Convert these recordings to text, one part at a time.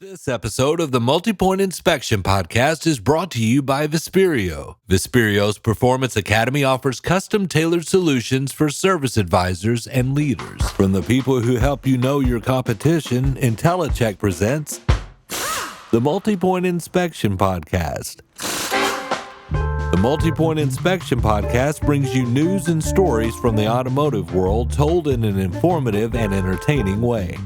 This episode of the Multi-Point Inspection Podcast is brought to you by Vesperio. Vesperio's Performance Academy offers custom-tailored solutions for service advisors and leaders. From the people who help you know your competition, InteliChek presents the Multi-Point Inspection Podcast. The Multi-Point Inspection Podcast brings you news and stories from the automotive world told in an informative and entertaining way.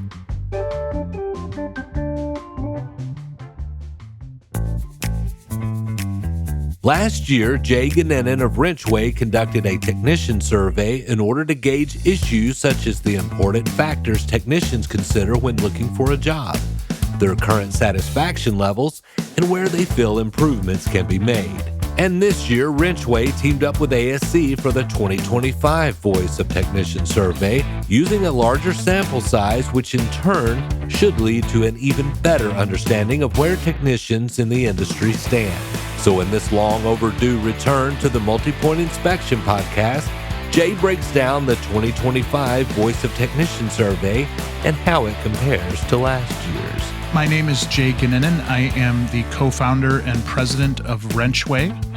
Last year, Goninen of WrenchWay conducted a technician survey in order to gauge issues such as the important factors technicians consider when looking for a job, their current satisfaction levels, and where they feel improvements can be made. And this year, WrenchWay teamed up with ASC for the 2025 Voice of Technician survey, using a larger sample size, which in turn should lead to an even better understanding of where technicians in the industry stand. So in this long overdue return to the Multi-Point Inspection Podcast, Jay breaks down the 2025 Voice of Technician survey and how it compares to last year's. My name is Jay Goninen. I am the co-founder and president of WrenchWay.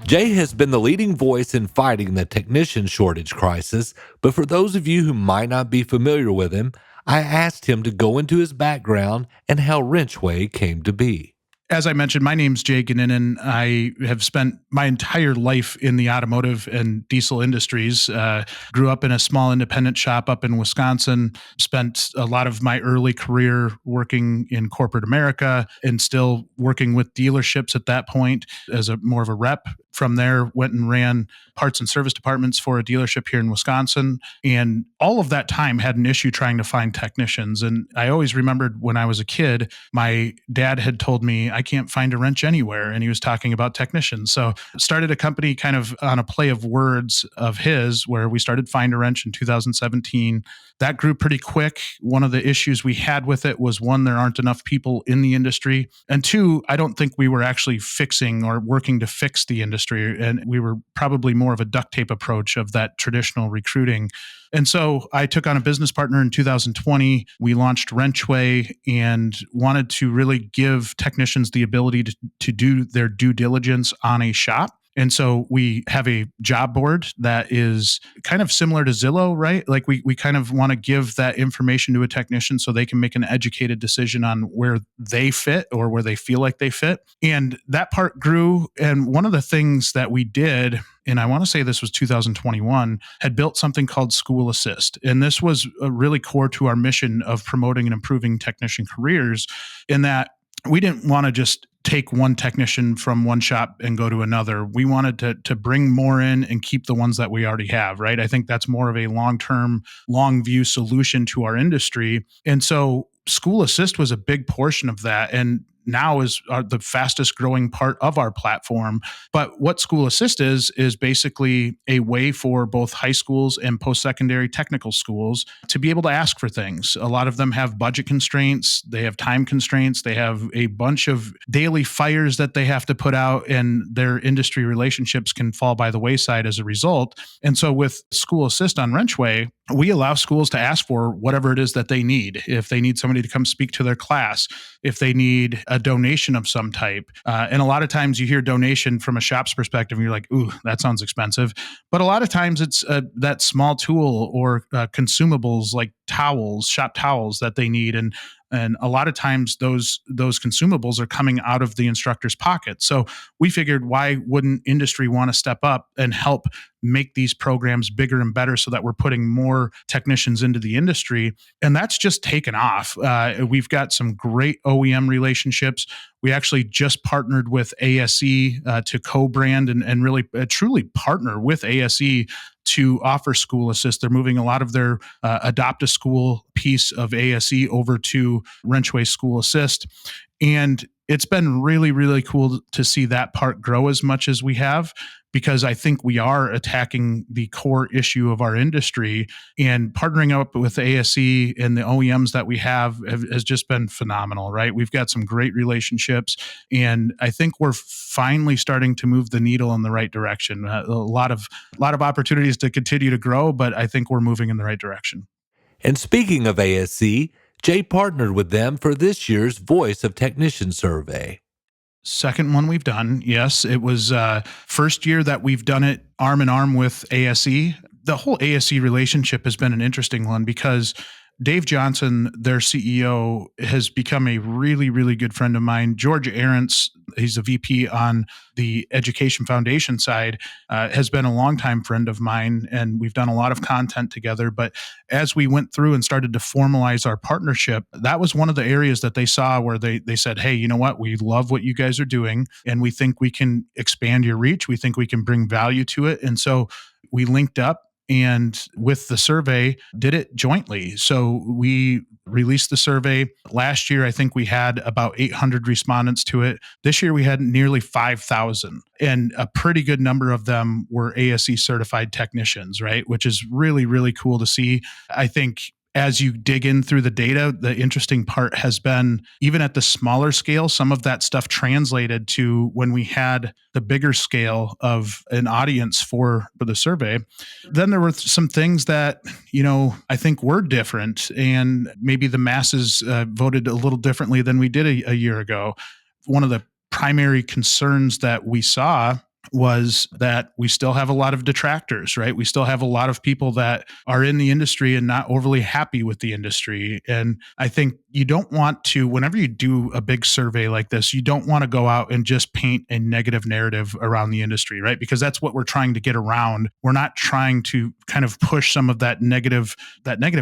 Jay has been the leading voice in fighting the technician shortage crisis, but for those of you who might not be familiar with him, I asked him to go into his background and how WrenchWay came to be. As I mentioned, my name's Jay Goninen. I have spent my entire life in the automotive and diesel industries. Grew up in a small independent shop up in Wisconsin, spent a lot of my early career working in corporate America and still working with dealerships at that point as more of a rep. From there, went and ran parts and service departments for a dealership here in Wisconsin. And all of that time had an issue trying to find technicians. And I always remembered when I was a kid, my dad had told me, I can't find a wrench anywhere. And he was talking about technicians. So started a company kind of on a play of words of his, where we started Find a Wrench in 2017. That grew pretty quick. One of the issues we had with it was, one, there aren't enough people in the industry. And two, I don't think we were actually fixing or working to fix the industry. And we were probably more of a duct tape approach of that traditional recruiting. And so I took on a business partner in 2020. We launched WrenchWay and wanted to really give technicians the ability to do their due diligence on a shop. And so we have a job board that is kind of similar to Zillow, right? Like we kind of want to give that information to a technician so they can make an educated decision on where they fit or where they feel like they fit. And that part grew. And one of the things that we did, and I want to say this was 2021, had built something called School Assist. And this was really core to our mission of promoting and improving technician careers, in that we didn't want to just take one technician from one shop and go to another. We wanted to bring more in and keep the ones that we already have, right? I think that's more of a long-term, long-view solution to our industry. And so School Assist was a big portion of that, and now is the fastest growing part of our platform. But what School Assist is basically a way for both high schools and post-secondary technical schools to be able to ask for things. A lot of them have budget constraints, they have time constraints, they have a bunch of daily fires that they have to put out, and their industry relationships can fall by the wayside as a result. And so with School Assist on WrenchWay, we allow schools to ask for whatever it is that they need. If they need somebody to come speak to their class, if they need a donation of some type. And a lot of times you hear donation from a shop's perspective and you're like, ooh, that sounds expensive. But a lot of times it's that small tool or consumables like towels, shop towels that they need. And a lot of times those consumables are coming out of the instructor's pocket. So we figured, why wouldn't industry want to step up and help make these programs bigger and better so that we're putting more technicians into the industry? And that's just taken off. We've got some great OEM relationships. We actually just partnered with ASE to co-brand and really truly partner with ASE to offer School Assist. They're moving a lot of their Adopt a School piece of ASE over to WrenchWay School Assist. And it's been really, really cool to see that part grow as much as we have, because I think we are attacking the core issue of our industry, and partnering up with ASE and the OEMs that we has just been phenomenal, right? We've got some great relationships, and I think we're finally starting to move the needle in the right direction. A lot of opportunities to continue to grow, but I think we're moving in the right direction. And speaking of ASC, Jay partnered with them for this year's Voice of Technician survey. Second one we've done. Yes, it was first year that we've done it arm in arm with ASE. The whole ASE relationship has been an interesting one because Dave Johnson, their CEO, has become a really, really good friend of mine. George Arentz, he's a VP on the Education Foundation side, has been a longtime friend of mine, and we've done a lot of content together. But as we went through and started to formalize our partnership, that was one of the areas that they saw where they said, hey, you know what? We love what you guys are doing, and we think we can expand your reach. We think we can bring value to it. And so we linked up, and with the survey, did it jointly. So we released the survey. Last year, I think we had about 800 respondents to it. This year, we had nearly 5,000, and a pretty good number of them were ASE certified technicians, right? Which is really, really cool to see. I think as you dig in through the data, the interesting part has been, even at the smaller scale, some of that stuff translated to when we had the bigger scale of an audience for the survey. Then there were some things that, I think were different, and maybe the masses voted a little differently than we did a year ago. One of the primary concerns that we saw was that we still have a lot of detractors, right? We still have a lot of people that are in the industry and not overly happy with the industry. And I think you don't want to, whenever you do a big survey like this, you don't want to go out and just paint a negative narrative around the industry, right? Because that's what we're trying to get around. We're not trying to kind of push some of that negative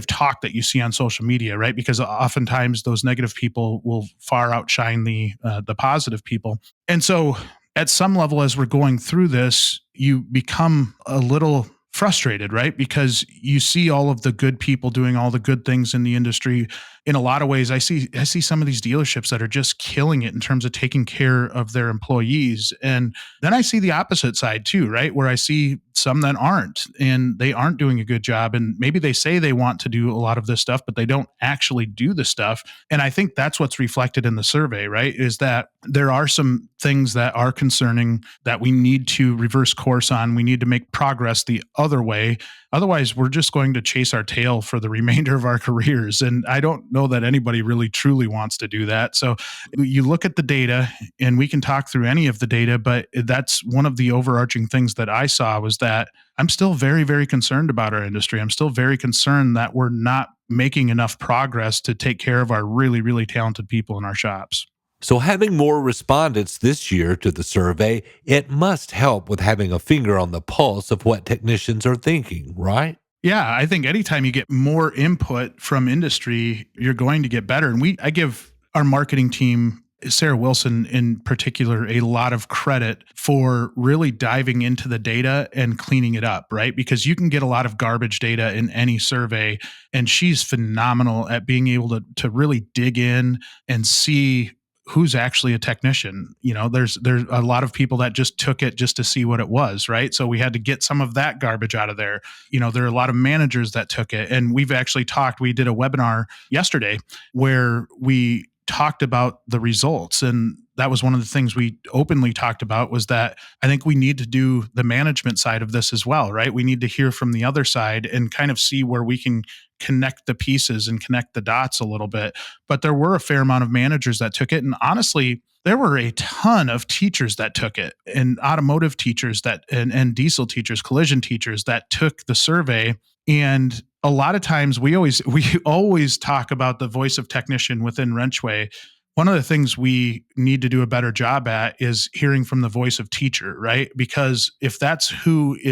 talk that you see on social media, right? Because oftentimes those negative people will far outshine the positive people. And so at some level, as we're going through this, you become a little frustrated, right? Because you see all of the good people doing all the good things in the industry. In a lot of ways, I see some of these dealerships that are just killing it in terms of taking care of their employees. And then I see the opposite side too, right? Where I see some that aren't, and they aren't doing a good job. And maybe they say they want to do a lot of this stuff, but they don't actually do the stuff. And I think that's what's reflected in the survey, right? Is that there are some things that are concerning that we need to reverse course on. We need to make progress the other way. Otherwise, we're just going to chase our tail for the remainder of our careers. And I don't know that anybody really truly wants to do that. So you look at the data, and we can talk through any of the data, but that's one of the overarching things that I saw was that I'm still very, very concerned about our industry. I'm still very concerned that we're not making enough progress to take care of our really, really talented people in our shops. So having more respondents this year to the survey, it must help with having a finger on the pulse of what technicians are thinking, right? Yeah, I think anytime you get more input from industry, you're going to get better. And I give our marketing team, Sarah Wilson in particular, a lot of credit for really diving into the data and cleaning it up, right? Because you can get a lot of garbage data in any survey, and she's phenomenal at being able to really dig in and see who's actually a technician. There's a lot of people that just took it just to see what it was, right? So we had to get some of that garbage out of there. There are a lot of managers that took it, and we did a webinar yesterday where we talked about the results. And that was one of the things we openly talked about, was that I think we need to do the management side of this as well, right? We need to hear from the other side and kind of see where we can connect the pieces and connect the dots a little bit. But there were a fair amount of managers that took it. And honestly, there were a ton of teachers that took it, and automotive teachers and diesel teachers, collision teachers that took the survey. And a lot of times we always talk about the voice of technician within WrenchWay. One of the things we need to do a better job at is hearing from the voice of teacher, right? Because if that's who's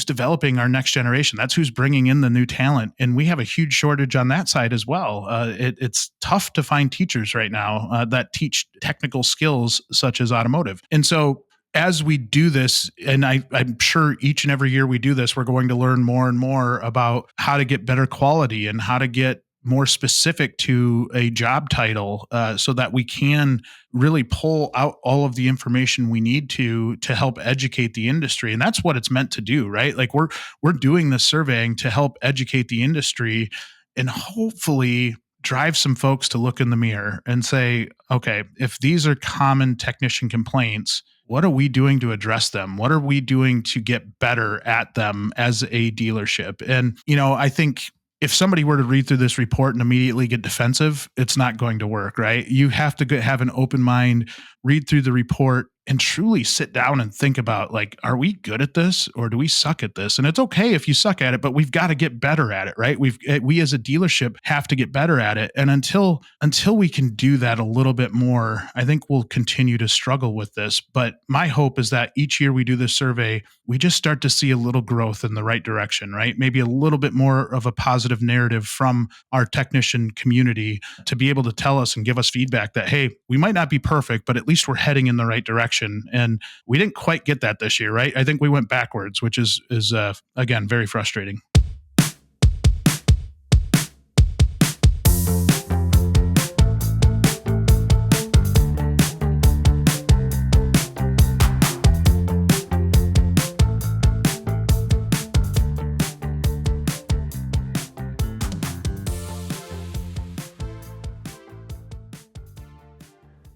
developing our next generation. That's who's bringing in the new talent. And we have a huge shortage on that side as well. It's tough to find teachers right now that teach technical skills such as automotive. And so as we do this, and I'm sure each and every year we do this, we're going to learn more and more about how to get better quality and how to get more specific to a job title, so that we can really pull out all of the information we need to help educate the industry. And that's what it's meant to do, right? Like we're doing this surveying to help educate the industry and hopefully drive some folks to look in the mirror and say, okay, if these are common technician complaints, what are we doing to address them? What are we doing to get better at them as a dealership? And, I think if somebody were to read through this report and immediately get defensive, it's not going to work, right? You have to have an open mind, read through the report, and truly sit down and think about, like, are we good at this or do we suck at this? And it's okay if you suck at it, but we've got to get better at it, right? We as a dealership have to get better at it. And until we can do that a little bit more, I think we'll continue to struggle with this. But my hope is that each year we do this survey, we just start to see a little growth in the right direction, right? Maybe a little bit more of a positive narrative from our technician community to be able to tell us and give us feedback that, hey, we might not be perfect, but at least we're heading in the right direction. And we didn't quite get that this year, right? I think we went backwards, which is again, very frustrating.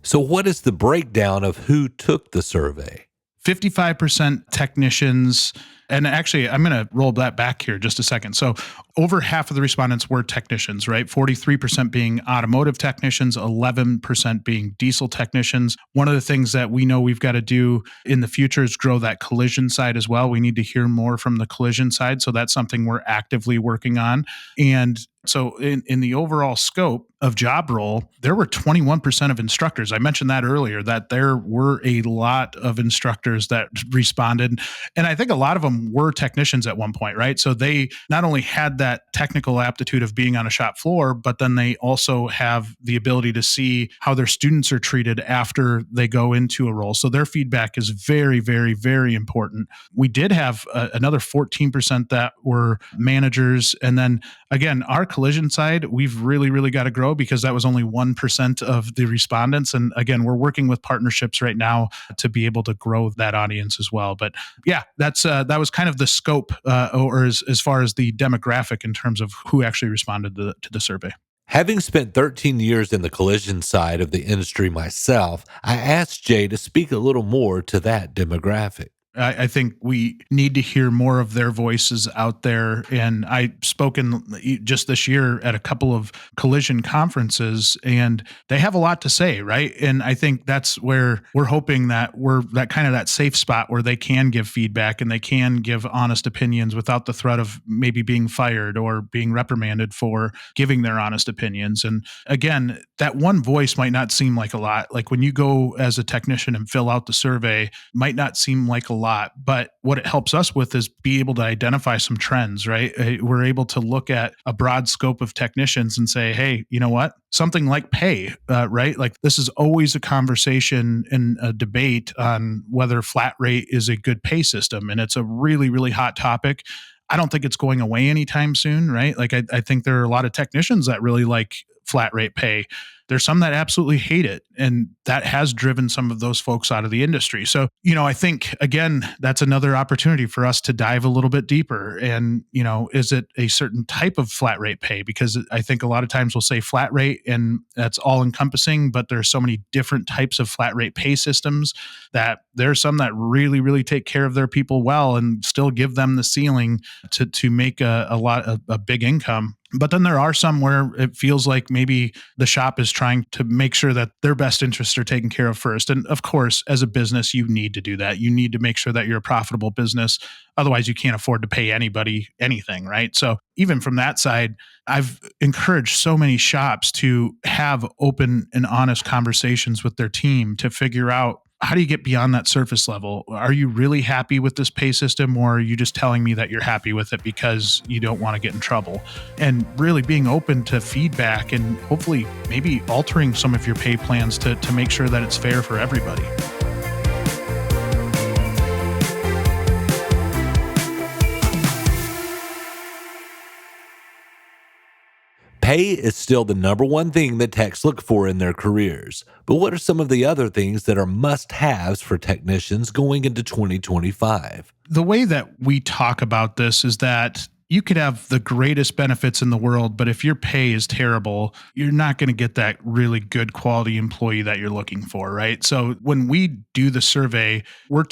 So what is the breakdown of who took the survey? 55% technicians. And actually, I'm going to roll that back here just a second. So over half of the respondents were technicians, right? 43% being automotive technicians, 11% being diesel technicians. One of the things that we know we've got to do in the future is grow that collision side as well. We need to hear more from the collision side. So that's something we're actively working on. And so in the overall scope of job role, there were 21% of instructors. I mentioned that earlier, that there were a lot of instructors that responded. And I think a lot of them were technicians at one point, right? So they not only had that technical aptitude of being on a shop floor, but then they also have the ability to see how their students are treated after they go into a role. So their feedback is very, very, very important. We did have another 14% that were managers. And then again, our collision side, we've really, really got to grow because that was only 1% of the respondents. And again, we're working with partnerships right now to be able to grow that audience as well. But yeah, that was kind of the scope, or as far as the demographic in terms of who actually responded to the survey. Having spent 13 years in the collision side of the industry myself, I asked Jay to speak a little more to that demographic. I think we need to hear more of their voices out there. And I've spoken just this year at a couple of collision conferences, and they have a lot to say, right? And I think that's where we're hoping that we're that kind of that safe spot where they can give feedback and they can give honest opinions without the threat of maybe being fired or being reprimanded for giving their honest opinions. And again, that one voice might not seem like a lot. Like when you go as a technician and fill out the survey, might not seem like a lot. But what it helps us with is be able to identify some trends, right? We're able to look at a broad scope of technicians and say, hey, you know what? Something like pay, right? Like this is always a conversation and a debate on whether flat rate is a good pay system. And it's a really, really hot topic. I don't think it's going away anytime soon, right? Like I think there are a lot of technicians that really like flat rate pay. There's some that absolutely hate it. And that has driven some of those folks out of the industry. So, I think, again, that's another opportunity for us to dive a little bit deeper. And, is it a certain type of flat rate pay? Because I think a lot of times we'll say flat rate and that's all encompassing, but there's so many different types of flat rate pay systems that there's some that really, really take care of their people well and still give them the ceiling to make a big income. But then there are some where it feels like maybe the shop is trying to make sure that their best interests are taken care of first. And of course, as a business, you need to do that. You need to make sure that you're a profitable business. Otherwise, you can't afford to pay anybody anything, right? So even from that side, I've encouraged so many shops to have open and honest conversations with their team to figure out, how do you get beyond that surface level? Are you really happy with this pay system, or are you just telling me that you're happy with it because you don't want to get in trouble? And really being open to feedback and hopefully maybe altering some of your pay plans to make sure that it's fair for everybody. Pay is still the number one thing that techs look for in their careers. But what are some of the other things that are must-haves for technicians going into 2025? The way that we talk about this is that you could have the greatest benefits in the world, but if your pay is terrible, you're not going to get that really good quality employee that you're looking for, right? So when we do the survey, we're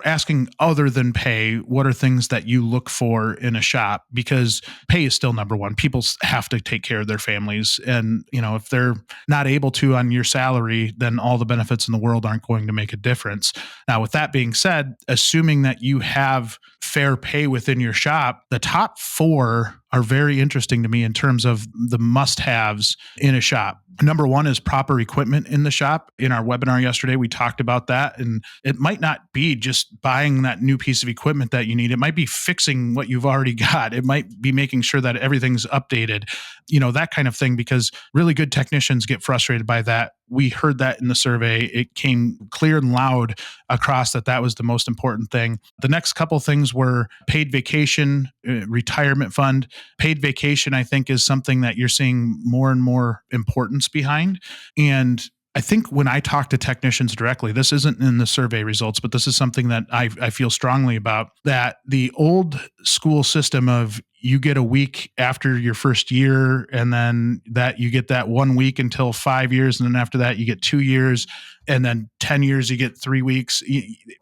asking, other than pay, what are things that you look for in a shop? Because pay is still number one. People have to take care of their families. And, if they're not able to on your salary, then all the benefits in the world aren't going to make a difference. Now, with that being said, assuming that you have fair pay within your shop, the top four are very interesting to me in terms of the must-haves in a shop. Number one is proper equipment in the shop. In our webinar yesterday, we talked about that. And it might not be just buying that new piece of equipment that you need. It might be fixing what you've already got. It might be making sure that everything's updated, that kind of thing, because really good technicians get frustrated by that. We heard that in the survey. It came clear and loud across that was the most important thing. The next couple things were paid vacation, retirement fund. Paid vacation, I think, is something that you're seeing more and more importance behind. And I think when I talk to technicians directly, this isn't in the survey results, but this is something that I feel strongly about, that the old school system of you get a week after your first year, and then that you get that 1 week until 5 years. And then after that, you get 2 years, and then 10 years, you get 3 weeks.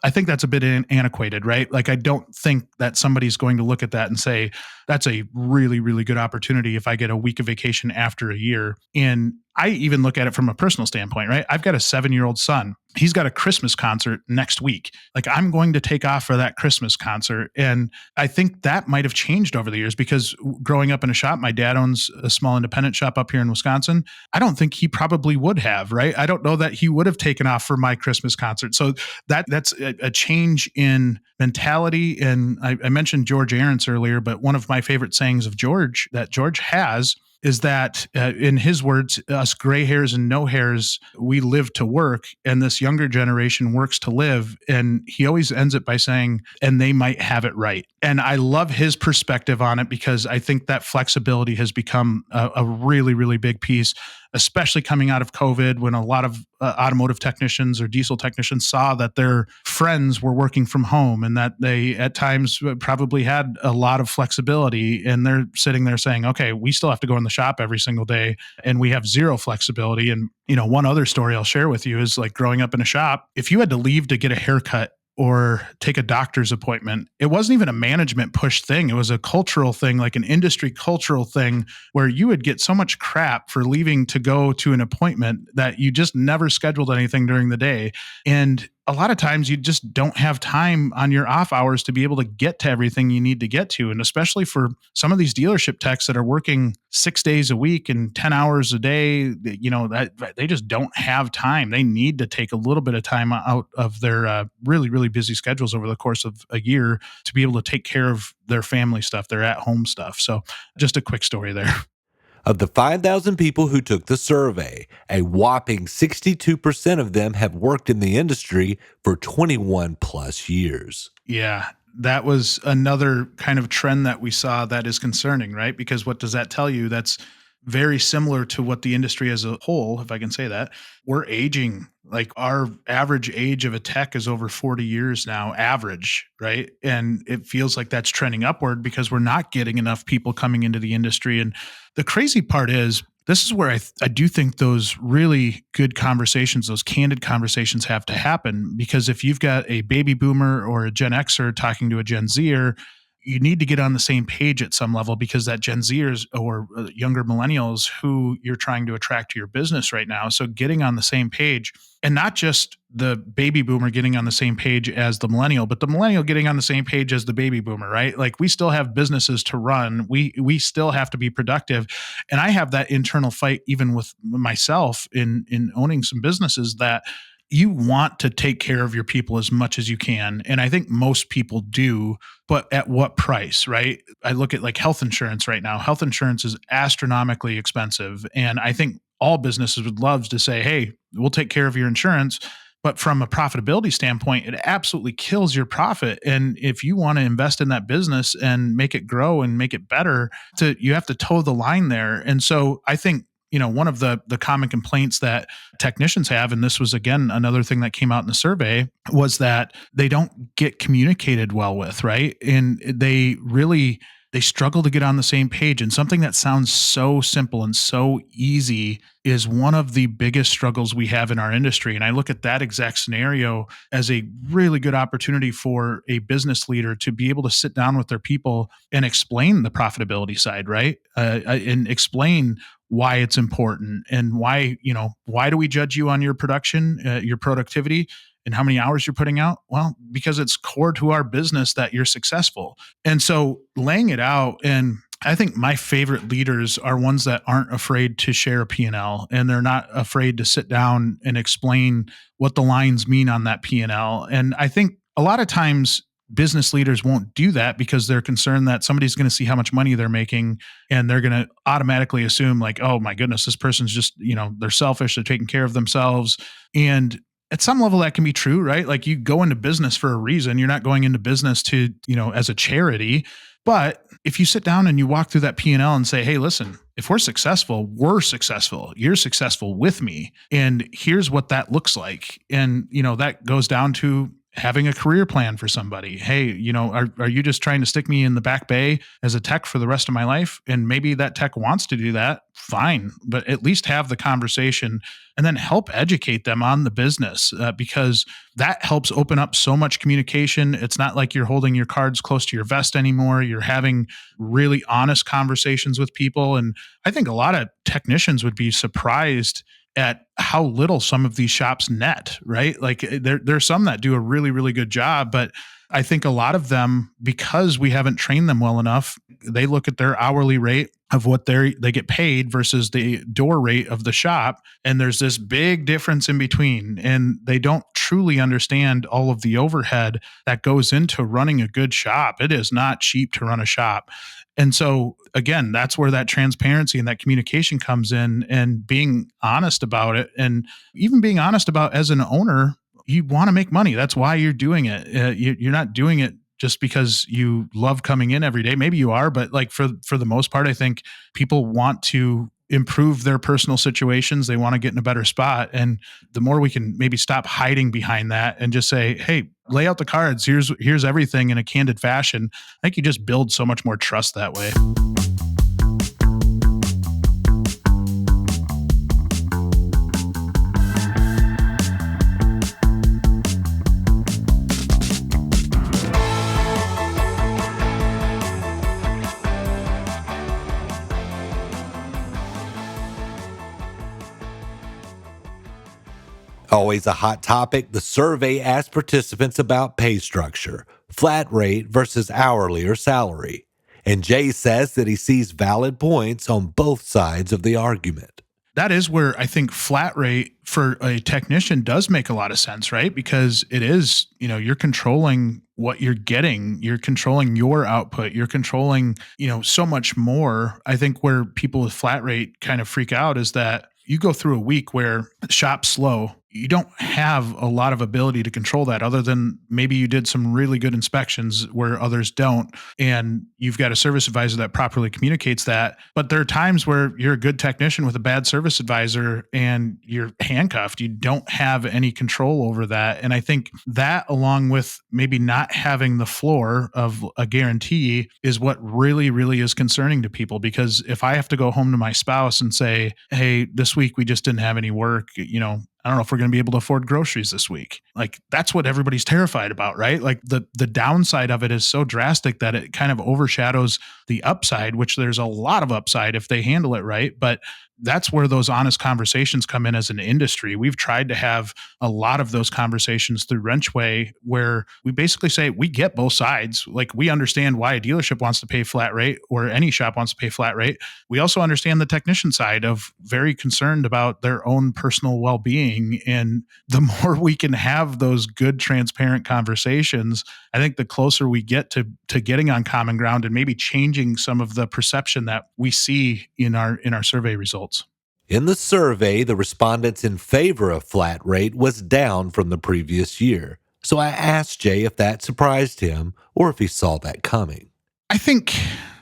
I think that's a bit antiquated, right? Like, I don't think that somebody's going to look at that and say, that's a really, really good opportunity if I get a week of vacation after a year. And I even look at it from a personal standpoint, right? I've got a 7-year-old son. He's got a Christmas concert next week. Like, I'm going to take off for that Christmas concert. And I think that might have changed over the years, because growing up in a shop, my dad owns a small independent shop up here in Wisconsin. I don't think he probably would have, right? I don't know that he would have taken off for my Christmas concert. So that's a change in mentality. And I mentioned George Ahrens earlier, but one of my favorite sayings of George that George has is that, in his words, us gray hairs and no hairs, we live to work, and this younger generation works to live. And he always ends it by saying, and they might have it right. And I love his perspective on it, because I think that flexibility has become a really, really big piece, especially coming out of COVID, when a lot of automotive technicians or diesel technicians saw that their friends were working from home, and that they at times probably had a lot of flexibility. And they're sitting there saying, okay, we still have to go in the shop every single day, and we have zero flexibility. And, one other story I'll share with you is, like, growing up in a shop, if you had to leave to get a haircut or take a doctor's appointment, it wasn't even a management push thing. It was a cultural thing, like an industry cultural thing, where you would get so much crap for leaving to go to an appointment that you just never scheduled anything during the day. And a lot of times you just don't have time on your off hours to be able to get to everything you need to get to. And especially for some of these dealership techs that are working 6 days a week and 10 hours a day, that they just don't have time. They need to take a little bit of time out of their really, really busy schedules over the course of a year to be able to take care of their family stuff, their at-home stuff. So just a quick story there. Of the 5,000 people who took the survey, a whopping 62% of them have worked in the industry for 21 plus years. Yeah, that was another kind of trend that we saw that is concerning, right? Because what does that tell you? That's very similar to what the industry as a whole, if I can say that, we're aging. Like, our average age of a tech is over 40 years now, average, right? And it feels like that's trending upward because we're not getting enough people coming into the industry. And the crazy part is, this is where I do think those really good conversations, those candid conversations have to happen. Because if you've got a baby boomer or a Gen Xer talking to a Gen Zer, you need to get on the same page at some level, because that Gen Zers or younger millennials who you're trying to attract to your business right now. So getting on the same page, and not just the baby boomer getting on the same page as the millennial, but the millennial getting on the same page as the baby boomer, right? Like, we still have businesses to run. We still have to be productive. And I have that internal fight even with myself in owning some businesses, that you want to take care of your people as much as you can. And I think most people do, but at what price, right? I look at like health insurance right now. Health insurance is astronomically expensive. And I think all businesses would love to say, hey, we'll take care of your insurance, But from a profitability standpoint, it absolutely kills your profit. And if you want to invest in that business and make it grow and make it better, you have to toe the line there. And so I think, one of the common complaints that technicians have, and this was again another thing that came out in the survey, was that they don't get communicated well with, right? And they struggle to get on the same page. And something that sounds so simple and so easy is one of the biggest struggles we have in our industry. And I look at that exact scenario as a really good opportunity for a business leader to be able to sit down with their people and explain the profitability side, right? And explain why it's important and why do we judge you on your production, your productivity, and how many hours you're putting out? Well, because it's core to our business that you're successful. And so laying it out, and I think my favorite leaders are ones that aren't afraid to share a P&L, and they're not afraid to sit down and explain what the lines mean on that P&L. And I think a lot of times business leaders won't do that because they're concerned that somebody's going to see how much money they're making and they're going to automatically assume like, oh my goodness, this person's just, they're selfish, they're taking care of themselves. And at some level that can be true, right? Like you go into business for a reason. You're not going into business to, as a charity. But if you sit down and you walk through that P&L and say, hey, listen, if we're successful, you're successful with me. And here's what that looks like. And, that goes down to having a career plan for somebody. Hey, are you just trying to stick me in the back bay as a tech for the rest of my life? And maybe that tech wants to do that. Fine. But at least have the conversation and then help educate them on the business because that helps open up so much communication. It's not like you're holding your cards close to your vest anymore. You're having really honest conversations with people. And I think a lot of technicians would be surprised at how little some of these shops net, right? Like there's some that do a really, really good job, but I think a lot of them, because we haven't trained them well enough, they look at their hourly rate of what they get paid versus the door rate of the shop. And there's this big difference in between. And they don't truly understand all of the overhead that goes into running a good shop. It is not cheap to run a shop. And so again, that's where that transparency and that communication comes in, and being honest about it. And even being honest about, as an owner, you want to make money. That's why you're doing it. You're not doing it just because you love coming in every day. Maybe you are, but like for the most part, I think people want to improve their personal situations. They want to get in a better spot. And the more we can maybe stop hiding behind that and just say, hey, lay out the cards. Here's everything in a candid fashion. I think you just build so much more trust that way. Always a hot topic, the survey asked participants about pay structure, flat rate versus hourly or salary. And Jay says that he sees valid points on both sides of the argument. That is where I think flat rate for a technician does make a lot of sense, right? Because it is, you're controlling what you're getting, you're controlling your output, you're controlling, so much more. I think where people with flat rate kind of freak out is that you go through a week where the shop's slow. You don't have a lot of ability to control that, other than maybe you did some really good inspections where others don't. And you've got a service advisor that properly communicates that. But there are times where you're a good technician with a bad service advisor and you're handcuffed. You don't have any control over that. And I think that, along with maybe not having the floor of a guarantee, is what really, really is concerning to people. Because if I have to go home to my spouse and say, hey, this week we just didn't have any work, I don't know if we're going to be able to afford groceries this week. Like, that's what everybody's terrified about, right? Like the downside of it is so drastic that it kind of overshadows the upside, which there's a lot of upside if they handle it right. But that's where those honest conversations come in as an industry. We've tried to have a lot of those conversations through WrenchWay, where we basically say we get both sides. Like, we understand why a dealership wants to pay flat rate, or any shop wants to pay flat rate. We also understand the technician side of very concerned about their own personal well-being. And the more we can have those good, transparent conversations, I think the closer we get to getting on common ground and maybe changing some of the perception that we see in our survey results. In the survey, the respondents in favor of flat rate was down from the previous year. So I asked Jay if that surprised him or if he saw that coming. I think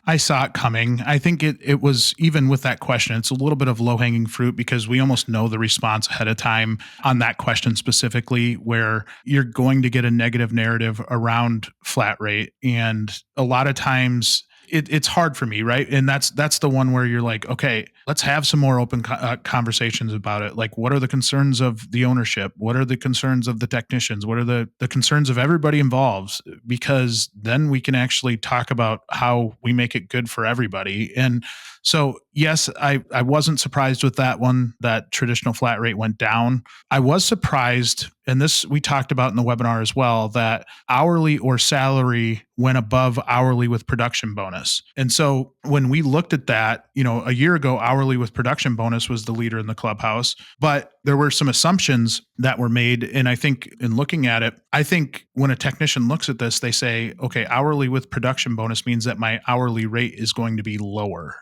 I saw it coming. I think it was, even with that question, it's a little bit of low hanging fruit because we almost know the response ahead of time on that question specifically, where you're going to get a negative narrative around flat rate. And a lot of times it's hard for me, right? And that's the one where you're like, okay, let's have some more open conversations about it. Like, what are the concerns of the ownership? What are the concerns of the technicians? What are the concerns of everybody involved? Because then we can actually talk about how we make it good for everybody. And so, yes, I wasn't surprised with that one, that traditional flat rate went down. I was surprised, and this we talked about in the webinar as well, that hourly or salary went above hourly with production bonus. And so when we looked at that, a year ago, hourly with production bonus was the leader in the clubhouse, but there were some assumptions that were made. And I think in looking at it, I think when a technician looks at this, they say, okay, hourly with production bonus means that my hourly rate is going to be lower.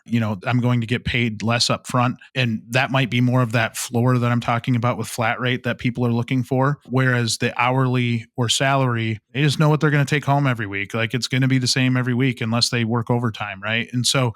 I'm going to get paid less up front. And that might be more of that floor that I'm talking about with flat rate that people are looking for. Whereas the hourly or salary, they just know what they're going to take home every week. Like, it's going to be the same every week unless they work overtime, right? And so,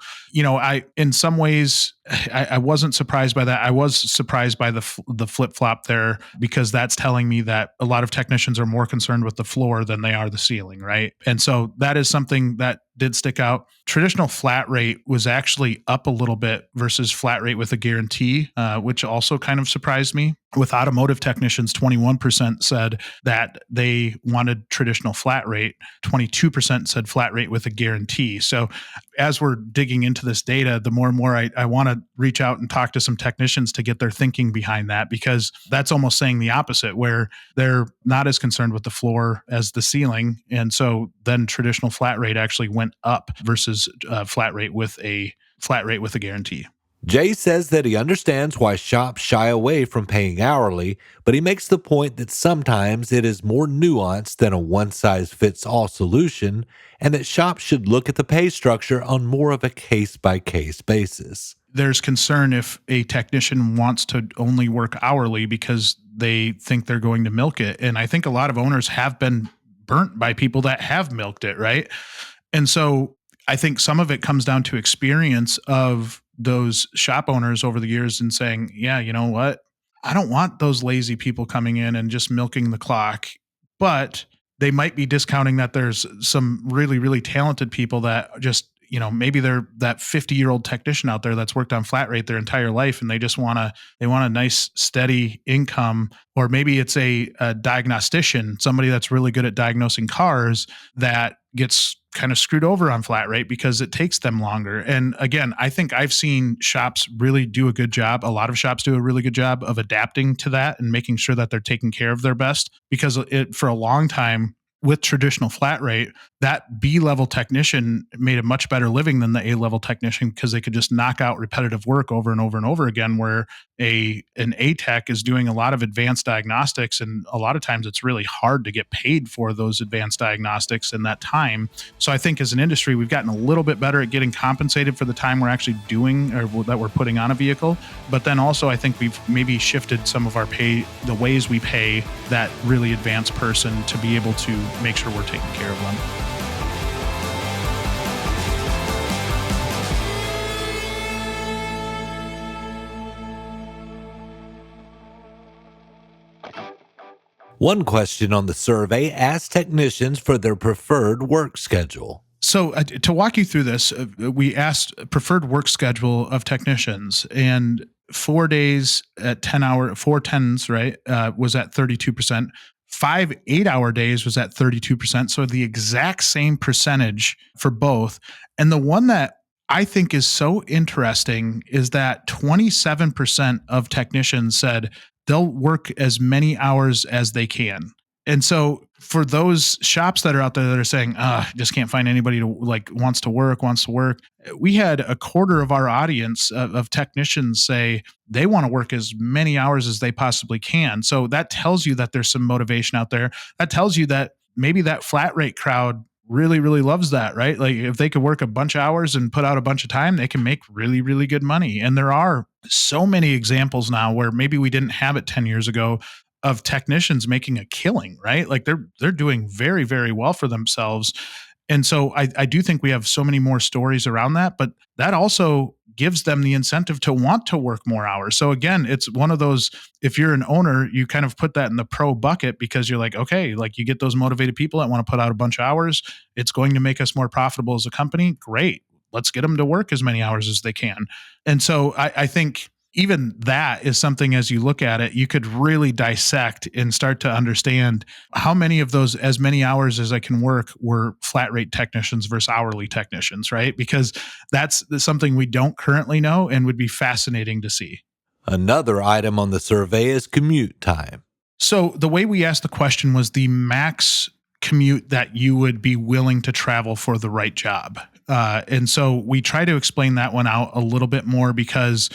in some ways, I wasn't surprised by that. I was surprised by the flip flop there, because that's telling me that a lot of technicians are more concerned with the floor than they are the ceiling, right? And so that is something that did stick out. Traditional flat rate was actually up a little bit versus flat rate with a guarantee, which also kind of surprised me. With automotive technicians, 21% said that they wanted traditional flat rate. 22% said flat rate with a guarantee. So as we're digging into this data, the more and more I want to reach out and talk to some technicians to get their thinking behind that, because that's almost saying the opposite, where they're not as concerned with the floor as the ceiling. And so then traditional flat rate actually went up versus flat rate with a guarantee. Jay says that he understands why shops shy away from paying hourly, but he makes the point that sometimes it is more nuanced than a one-size-fits-all solution, and that shops should look at the pay structure on more of a case-by-case basis. There's concern if a technician wants to only work hourly because they think they're going to milk it. And I think a lot of owners have been burnt by people that have milked it, right? And so I think some of it comes down to experience of those shop owners over the years and saying, yeah, you know what? I don't want those lazy people coming in and just milking the clock. But they might be discounting that there's some really, really talented people that just, maybe they're that 50-year-old technician out there that's worked on flat rate their entire life, and they just want a nice steady income. Or maybe it's a diagnostician, somebody that's really good at diagnosing cars, that gets kind of screwed over on flat rate because it takes them longer. And again, I think I've seen shops really do a good job. A lot of shops do a really good job of adapting to that and making sure that they're taking care of their best, because for a long time with traditional flat rate, that B-level technician made a much better living than the A-level technician, because they could just knock out repetitive work over and over and over again, where an A-tech is doing a lot of advanced diagnostics, and a lot of times it's really hard to get paid for those advanced diagnostics in that time. So I think as an industry, we've gotten a little bit better at getting compensated for the time we're actually doing, or that we're putting on a vehicle. But then also I think we've maybe shifted some of our pay, the ways we pay that really advanced person, to be able to make sure we're taking care of them. One question on the survey asked technicians for their preferred work schedule. So to walk you through this, we asked preferred work schedule of technicians, and 4 days at 4 tens, right, was at 32%. 5 8-hour days was at 32%. So the exact same percentage for both. And the one that I think is so interesting is that 27% of technicians said they'll work as many hours as they can. And so for those shops that are out there that are saying, just can't find anybody to wants to work, we had a quarter of our audience of technicians say they want to work as many hours as they possibly can. So that tells you that there's some motivation out there. That tells you that maybe that flat rate crowd really, really loves that, right? Like if they could work a bunch of hours and put out a bunch of time, they can make really, really good money. And there are so many examples now where maybe we didn't have it 10 years ago of technicians making a killing, right? Like they're doing very, very well for themselves. And so I do think we have so many more stories around that, but that also gives them the incentive to want to work more hours. So again, it's one of those, if you're an owner, you kind of put that in the pro bucket because you're like, okay, like you get those motivated people that want to put out a bunch of hours. It's going to make us more profitable as a company. Great. Let's get them to work as many hours as they can. And so I think even that is something, as you look at it, you could really dissect and start to understand how many of those, as many hours as I can work, were flat rate technicians versus hourly technicians, right? Because that's something we don't currently know and would be fascinating to see. Another item on the survey is commute time. So the way we asked the question was the max commute that you would be willing to travel for the right job. And so we try to explain that one out a little bit more because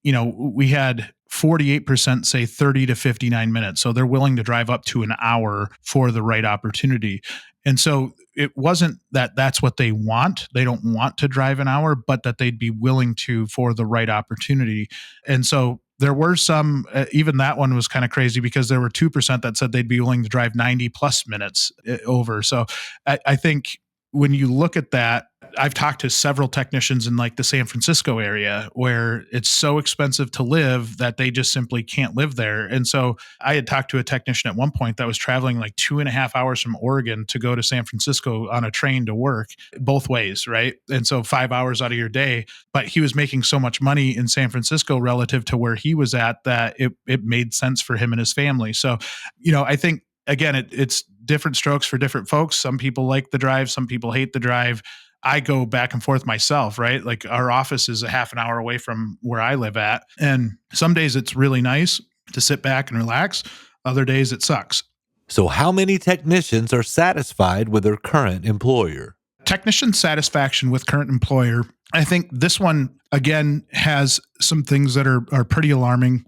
we had 48% say 30 to 59 minutes. So they're willing to drive up to an hour for the right opportunity. And so it wasn't that that's what they want. They don't want to drive an hour, but that they'd be willing to for the right opportunity. And so there were some, even that one was kind of crazy because there were 2% that said they'd be willing to drive 90 plus minutes over. So I think when you look at that, I've talked to several technicians in like the San Francisco area where it's so expensive to live that they just simply can't live there. And so I had talked to a technician at one point that was traveling like 2.5 hours from Oregon to go to San Francisco on a train to work both ways, right? And so 5 hours out of your day, but he was making so much money in San Francisco relative to where he was at that it made sense for him and his family. So, I think, again, it's different strokes for different folks. Some people like the drive, some people hate the drive. I go back and forth myself, right? Like our office is a half an hour away from where I live at. And some days it's really nice to sit back and relax. Other days it sucks. So how many technicians are satisfied with their current employer? Technician satisfaction with current employer. I think this one, again, has some things that are pretty alarming.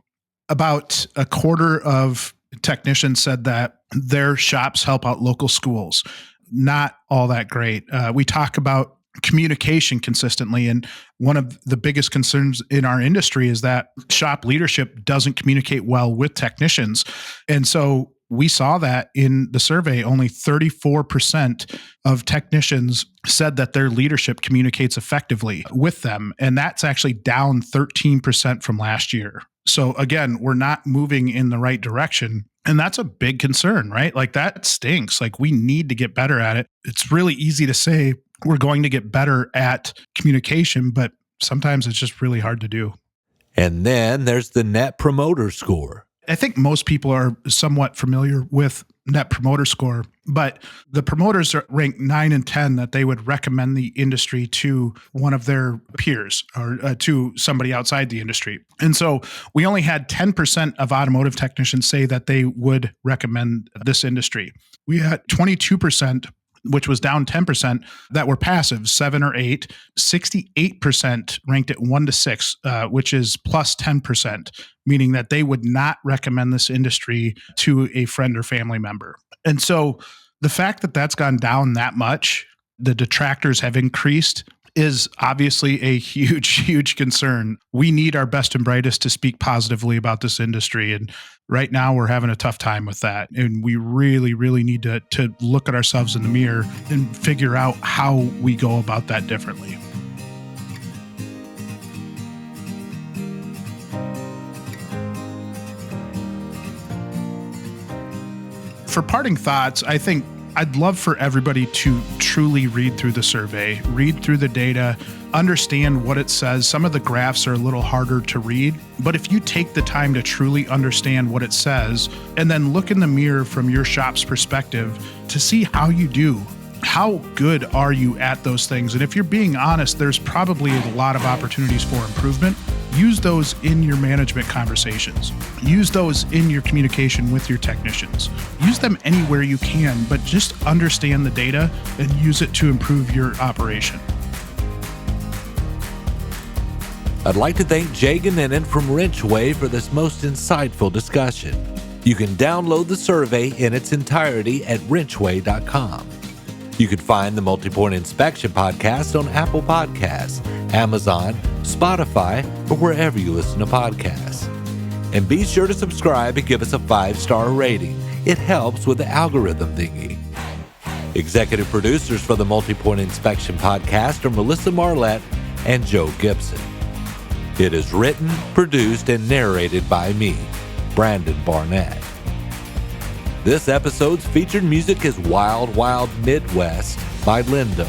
About a quarter of technicians said that their shops help out local schools. Not all that great. We talk about communication consistently, and one of the biggest concerns in our industry is that shop leadership doesn't communicate well with technicians. And so we saw that in the survey. Only 34% of technicians said that their leadership communicates effectively with them, and that's actually down 13% from last year. So again, we're not moving in the right direction. And that's a big concern, right? Like that stinks. Like we need to get better at it. It's really easy to say we're going to get better at communication, but sometimes it's just really hard to do. And then there's the Net Promoter Score. I think most people are somewhat familiar with Net Promoter Score, but the promoters are ranked 9 and 10 that they would recommend the industry to one of their peers or to somebody outside the industry. And so we only had 10% of automotive technicians say that they would recommend this industry. We had 22%, which was down 10%, that were passive, 7 or 8. 68% ranked at 1 to 6, which is plus 10%, meaning that they would not recommend this industry to a friend or family member. And so the fact that that's gone down that much, the detractors have increased, is obviously a huge, huge concern. We need our best and brightest to speak positively about this industry. And right now we're having a tough time with that. And we really, really need to look at ourselves in the mirror and figure out how we go about that differently. For parting thoughts, I think I'd love for everybody to truly read through the survey, read through the data, understand what it says. Some of the graphs are a little harder to read, but if you take the time to truly understand what it says and then look in the mirror from your shop's perspective to see how you do, how good are you at those things? And if you're being honest, there's probably a lot of opportunities for improvement. Use those in your management conversations. Use those in your communication with your technicians. Use them anywhere you can, but just understand the data and use it to improve your operation. I'd like to thank Jay Goninen from WrenchWay for this most insightful discussion. You can download the survey in its entirety at WrenchWay.com. You can find the Multi-Point Inspection Podcast on Apple Podcasts, Amazon, Spotify, or wherever you listen to podcasts. And be sure to subscribe and give us a 5-star rating. It helps with the algorithm thingy. Executive producers for the Multi-Point Inspection Podcast are Melissa Marlette and Joe Gibson. It is written, produced, and narrated by me, Brandon Barnett. This episode's featured music is Wild Wild Midwest by Lindo.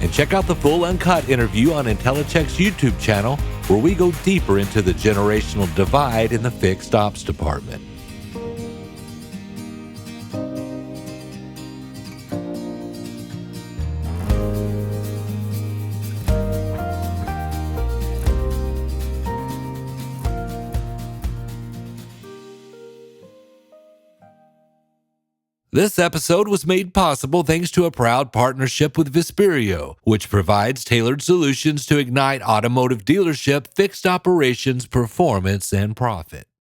And check out the full uncut interview on InteliChek's YouTube channel, where we go deeper into the generational divide in the fixed ops department. This episode was made possible thanks to a proud partnership with Vesperio, which provides tailored solutions to ignite automotive dealership fixed operations, performance, and profit.